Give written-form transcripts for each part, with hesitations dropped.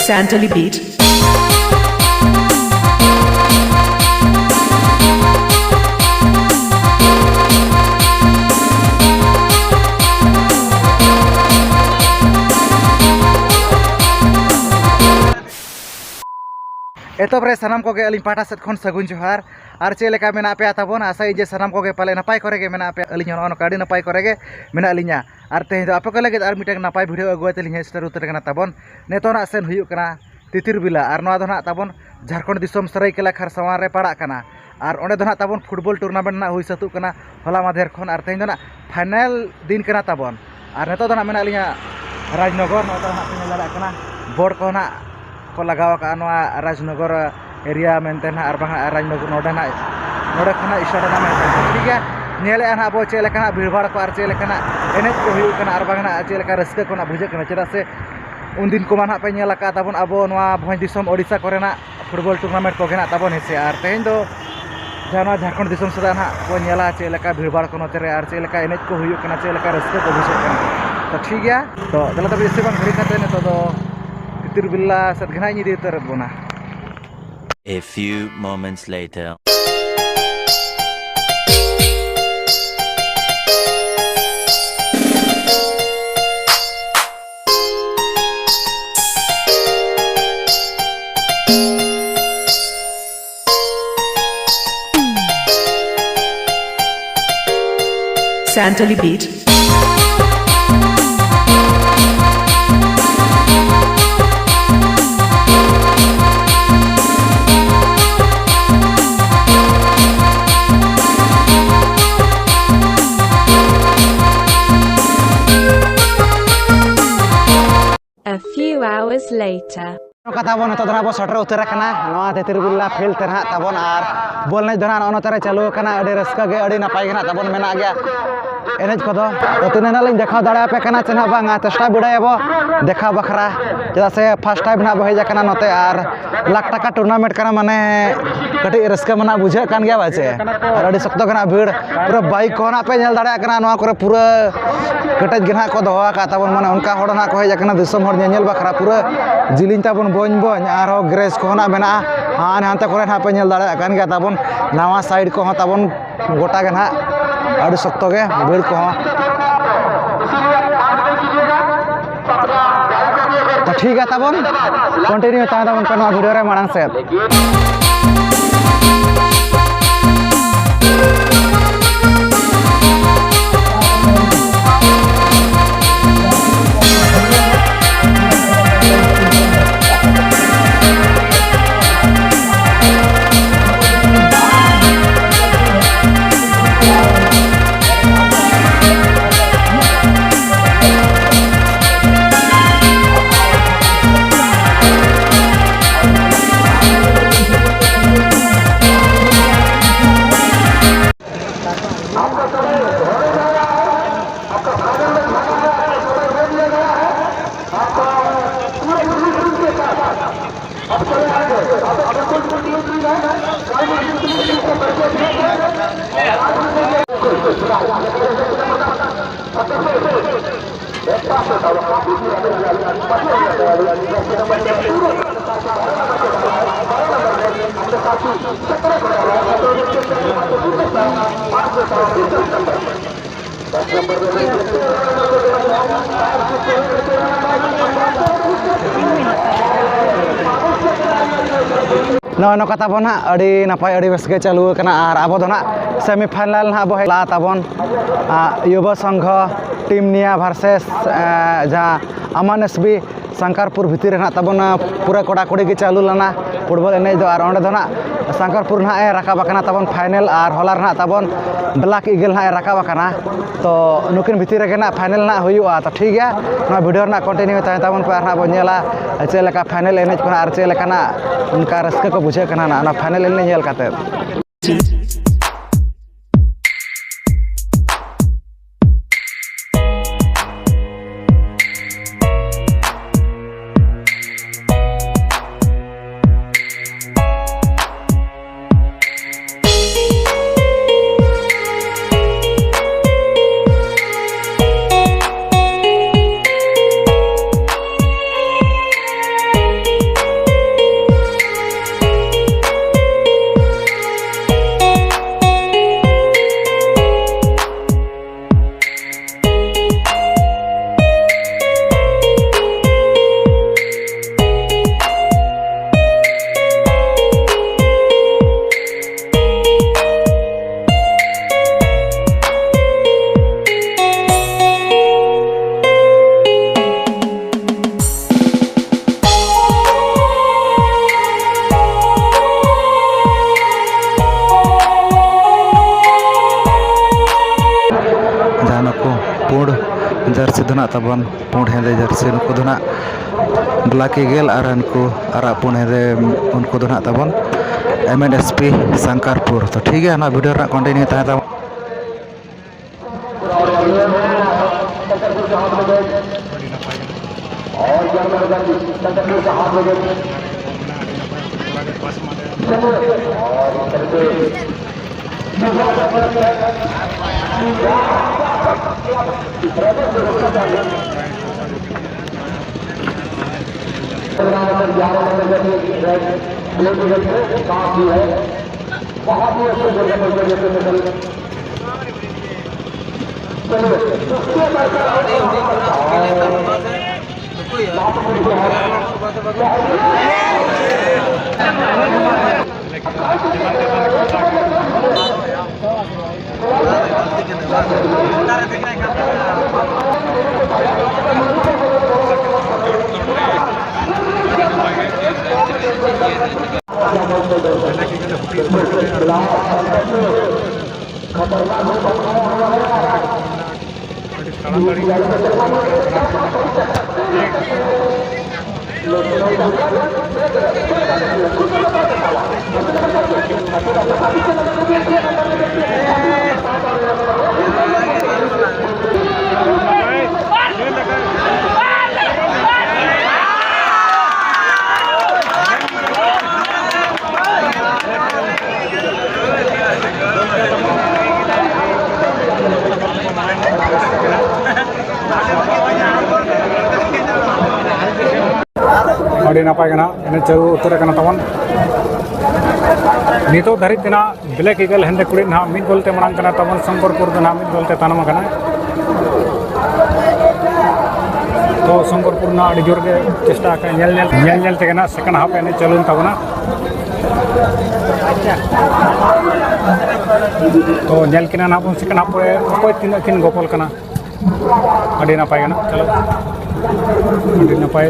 Santali beat. एतोबरे सानाम Koge अलिंग पाटा set खन सगुन जोहार और चे लेका मेना पे ताबोन आशा जे सानाम कोगे पाले नपाय करेगे मेना पे अलिंग होनो काडी नपाय करेगे मेना अलिंगा और तेहे दो आपे को लगे और मिटे नपाय वीडियो अगुआ तेलिंग स्टार उतर कना ताबोन नेतोना सेन हुयु कना तितिर बिला और नोआ दो ना ताबोन झारखंड दिसोम सरायकेला खरसावां रे पड़ा कना और ओंडे दो ना ताबोन फुटबॉल टूर्नामेंट ना हुई सतु कना होला माधेर खन और तेहे दो ना फाइनल दिन कना ताबोन और नेतो दो ना मेना अलिंगा राजनगर नोआ दो ना पे नेला कना बोर्ड को ना को लगाव का राजनगर एरिया मेनते ना राजनगर नोडे ना नोडे खना इशारा ना मेनते ठीक है नेले ना अब चेलेकना भीड़भाड़ को और चेलेकना एनेज को हुयु कना और बांगना चेलेका रस्का को ना बुझे कना चेदा से उन दिन को मान पे नेला का ताबोन अब नोआ भोज दिसोम ओडिशा कोरेना फुटबॉल टूर्नामेंट को गेना ताबोन हेसे और तेहेन दो जाना झारखंड दिसोम सदा ना को नेला चेलेका भीड़भाड़ को नोते रे और चेलेका एनेज को हुयु कना चेलेका रस्का को बुझे कना तो ठीक है तो दला तब इसे बांग घड़ी खाते ने तो तितिर बिल्ला सत घना नि देतर बोना. A few moments later. Santali beat. A few hours later. कथा बन तो दना बो सटर उतर कना नवा तेतिर बिल्ला फील्ड तरह तबन और बोल नै दना ओनो तरे चालू कना अडी रस्का गे अडी नपाय गना तबन मेना गया एनेज को तो तिना लिंग देखा दड़ा पे कना चना बांगा चेष्टा बिडायबो देखा बखरा चदा से फर्स्ट टाइम ना बहे जाकना नते और लाख टाका टूर्नामेंट कना माने कटी रस्का मना बुझे कान गया बाचे और अडी सख्त कना भीड़ पूरा बाइक को ना पे नेल दड़ा कना नवा करे पूरा कटेज गना को दोहा का तबन माने उनका होड़ ना को हे जाकना दिसम होड़ नेल बखरा पूरा जिलिन तबन बोन बोन और ग्रेस को ना मेना हान हानते करे ना पे नेल दड़ा कान गया तबन नवा साइड को तबन गोटा गना अड़ी सख्त गे भीड़ को तो ठीक है तबन कंटिन्यू तबन पे वीडियो रे मांग से नो कथा बन अड़ी नपाय अड़ी बेस गे चालू कना और अब दो ना सेमीफाइनल ना अब हेला ताबन युवा संघ टीम निया वर्सेस जहाँ अमन एसबी शंकरपुर भितर ना तबन पूरा कोड़ा कोड़ी के चालू लना फुटबॉल एने दो और ओंडे दो ना शंकरपुर ना राकाब कना तबन फाइनल और हॉलर ना तबन ब्लैक ईगल ना राकाब कना तो नुकिन भितर गे ना फाइनल ना हुआ तो ठीक है ना वीडियो ना कंटिन्यू तहे तबन पे ना बन नेला चे लेका फाइनल एने को और चे लेका ना उनका रस्का को बुझे कना ना फाइनल एने नेल काते ताबन पुंड हेंदे जर्सी नुकु दो ना ब्लैक ईगल और उनको आरा पुंड हेंदे उनको दो ना ताबन MNSP शंकरपुर। तो ठीक है ना वीडियो कंटिन्यू तहे ताबन अभी नपाय इन चालू उतर तबन नितो धारित ब्लैक ईगल हेंदे कुड़ी ना मिद गोलते मांग तबन शंकरपुर ना मिद गोलते तानम तो शंकरपुर ना अड़ी जोर के चेष्टा तेगे ना सेकेंड हाफ एने चालू तबना तो नेल किना ना बन सेकेंड हाफ अकोय तीना किन गोपल कना अड़ी नपाय चलो अड़ी नपाय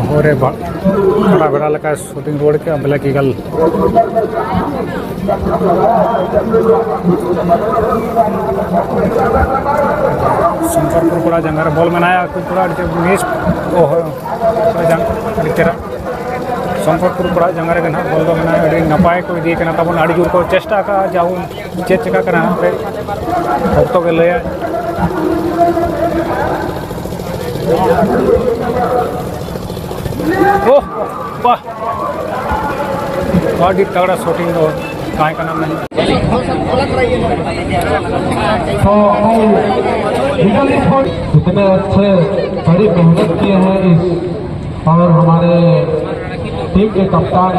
होरे बड़ा बड़ा लगा शूटिंग रोड के ब्लैक ईगल शंकरपुर पड़ा जंगार बॉल मनाया पूरा मिस तेरा शंकरपुर पड़ा जंगार बॉल दो मनाया अड़ी नपाय को इदी कना तबन अड़ी जोर को चेष्टा का जाऊ चेक चेका कना भक्तो के लय ओह वाह बड़ी तगड़ा शूटिंग दो कहाँ का नाम नहीं इतने अच्छे बड़ी मेहनत किए हैं इस और हमारे टीम के कप्तान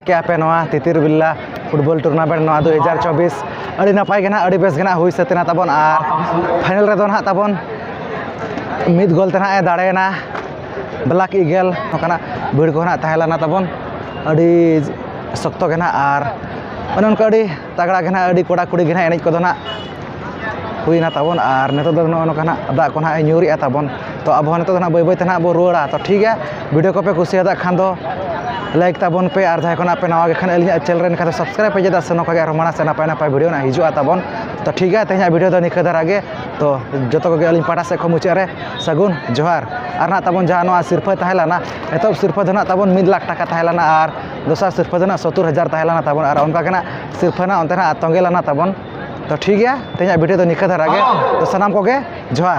क्या पे नवा तितिर बिल्ला फुटबॉल टूर्नामेंट नवा 2024 अड़ी नपाय गना अड़ी बेस गना हुई सतेना तबन आर फाइनल रे दो ना तबन मिद गोल तना ए दाड़ेना ब्लैक ईगल नोकना भीड़ को ना तहलाना तबन अड़ी शक्तो गना आर अनन अड़ी तगड़ा गना अड़ी कोड़ा कुड़ी गना एनेज को ना हुईना तबन आर नेतो दो नोकना दा को ना न्यूरी तबन तो अब नेतो ना बै बै तना बो रुआड़ा तो ठीक है वीडियो को पे कुसियादा खान दो लाइक ताबन पे और जहाँ पे नवा खान अली चैनल रे खाते सब्सक्राइब पे जदा से नौका माना से नपाय नपाय वीडियो ना हिजुआ ताबन तो ठीक है तेज वीडियो तो निका धारा गे तो जो को अली पाटा से मुचाद रे सगुन जोहार और ना ताबन जहाँ नवा सिरफा तहलाना एतब सिरफा दो ना ताबन 1 लाख टाका तहलाना और दोसर सिरफा दो ना 70,000 तहलाना ताबन और उनका गना सिरफा ना अंते ना तंगेलाना ताबन तो ठीक है तेज वीडियो तो निका धारा गे तो सनाम को गे जोहार।